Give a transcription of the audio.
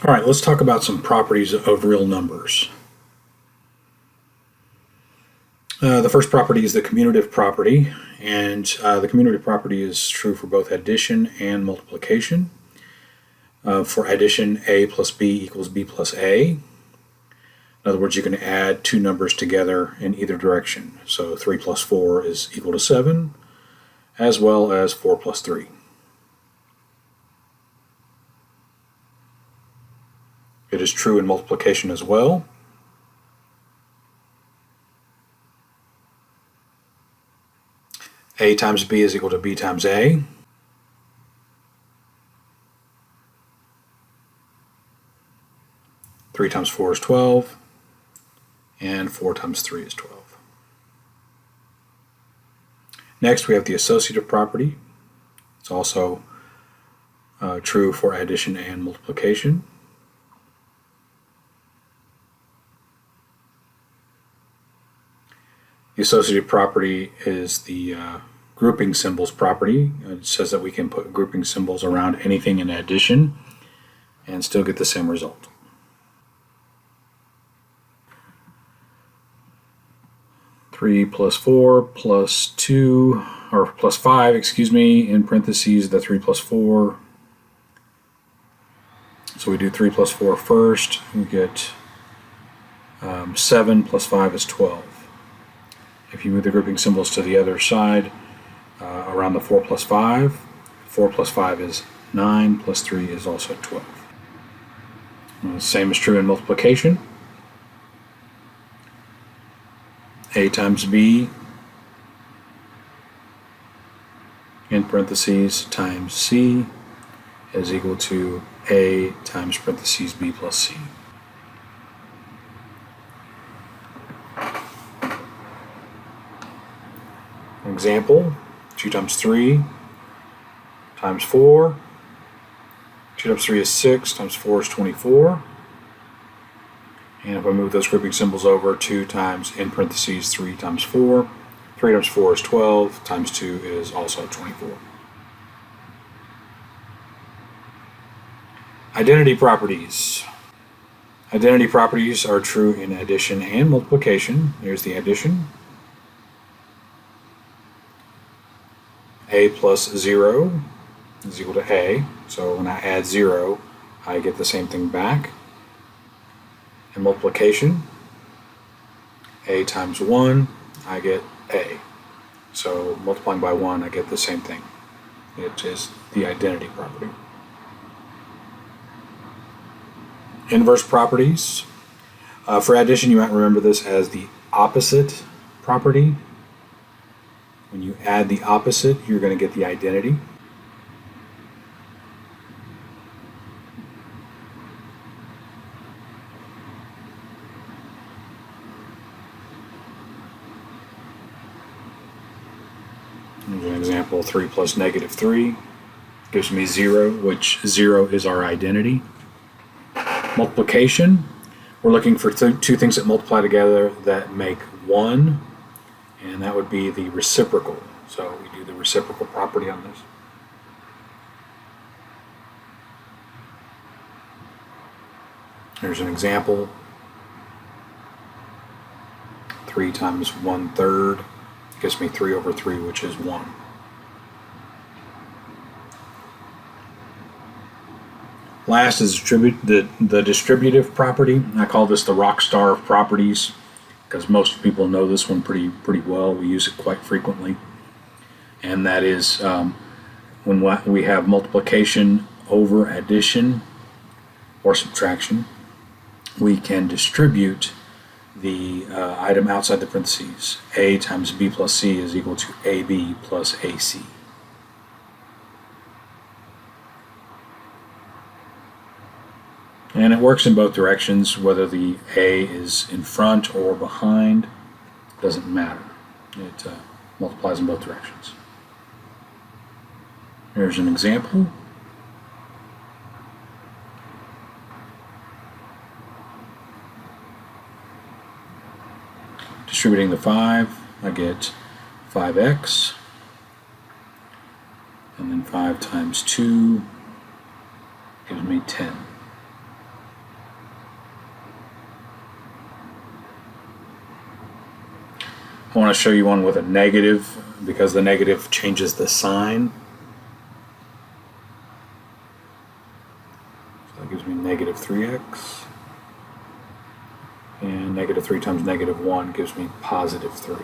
All right, let's talk about some properties of real numbers. The first property is the commutative property, and the commutative property is true for both addition and multiplication. For addition, a plus b equals b plus a. In other words, you can add two numbers together in either direction. So 3 plus 4 is equal to 7, as well as 4 plus 3. It is true in multiplication as well. A times b is equal to b times a. Three times 4 is 12, and 4 times 3 is 12. Next, we have the associative property. It's also true for addition and multiplication. The associative property is the grouping symbols property. It says that we can put grouping symbols around anything in addition and still get the same result. Three plus 4 plus 2, or plus 5, excuse me, in parentheses, the 3 plus 4. So we do 3 plus 4 first. We get 7 plus 5 is 12. If you move the grouping symbols to the other side, around the 4 plus 5, 4 plus 5 is 9, plus 3 is also 12. The same is true in multiplication. A times b in parentheses times c is equal to a times parentheses b plus c. An example, 2 times 3 times 4. 2 times 3 is 6, times 4 is 24. And if I move those grouping symbols over, 2 times, in parentheses, 3 times 4. 3 times 4 is 12, times 2 is also 24. Identity properties. Identity properties are true in addition and multiplication. Here's the addition. A plus 0 is equal to A. So when I add 0, I get the same thing back. In multiplication, a times 1, I get a. So multiplying by 1, I get the same thing. It is the identity property. Inverse properties. For addition, you might remember this as the opposite property. When you add the opposite, you're going to get the identity. Here's an example, 3 plus negative 3 gives me 0, which 0 is our identity. Multiplication, we're looking for two things that multiply together that make 1, and that would be the reciprocal. So we do the reciprocal property on this. Here's an example, 3 times 1/3 gives me 3 over 3, which is 1. Last is the distributive property. I call this the rock star of properties because most people know this one pretty well. We use it quite frequently. And that is when we have multiplication over addition or subtraction, we can distribute the item outside the parentheses. A times b plus c is equal to ab plus ac. And it works in both directions, whether the a is in front or behind, doesn't matter. It multiplies in both directions. Here's an example. Distributing the 5, I get 5x, and then 5 times 2 gives me 10. I want to show you one with a negative because the negative changes the sign. So that gives me negative 3x. And negative 3 times negative 1 gives me positive 3.